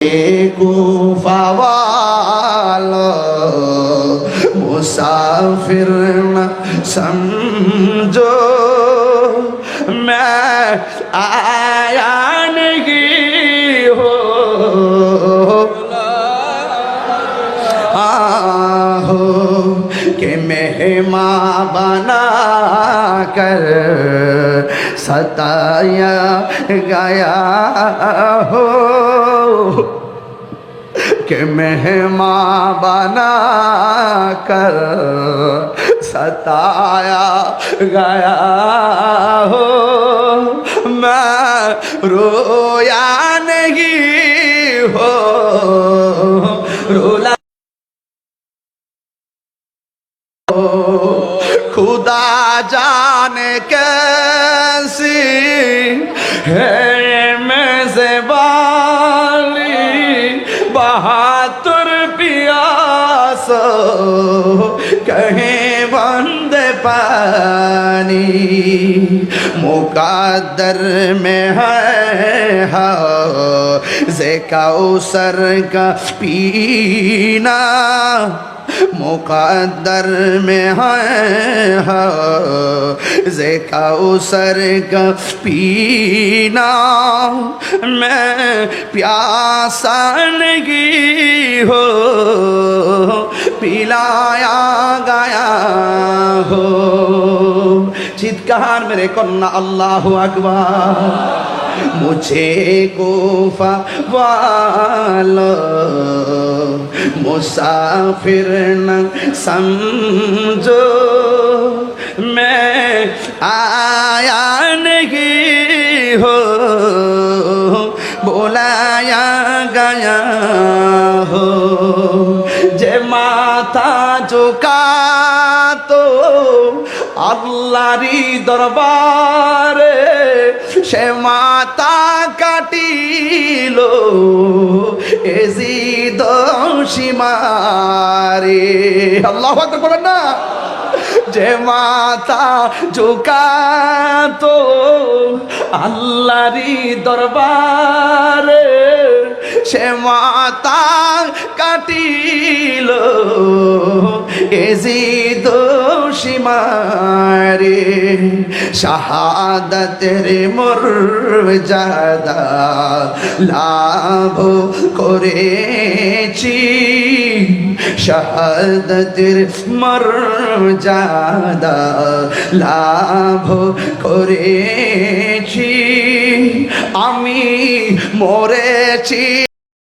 कूफा वालों मुसाफिर न समझो, मैं आया नहीं हो आहो कि मेहमान बना कर सताया गया हो, कि मेहमान बना कर सताया गया हो। मैं रोया नहीं हो रोला खुदा जाने कैसी है मेज़बानी, बहादुर पियास कहीं बंद पानी, मुक़द्दर में है हौज़े कौसर का पीना, मुक़द्दर में है हौज़े कौसर का पीना, मैं प्यासा नहीं हो पिलाया गया हो। चित्कार मेरे कन्ना अल्लाहु अकबर। मुझे कूफा वालों मुसाफिर न समझो, मैं आया नहीं हो बुलाया गया हो। जे माथा झुका तो আল্লাহরি দরবারে সে মাতা কাটিল এজিদ সীমারে। আল্লাহু আকবার বলেন না। যে মাতা ঝুকাতো আল্লাহরি দরবারে সে মাতা কাটিল এজিদ সীমারে। শাহাদাতের মর্যাদা লাভ করেছি, শাহাদাতের মর্যাদা লাভ করেছি, আমি মরেছি।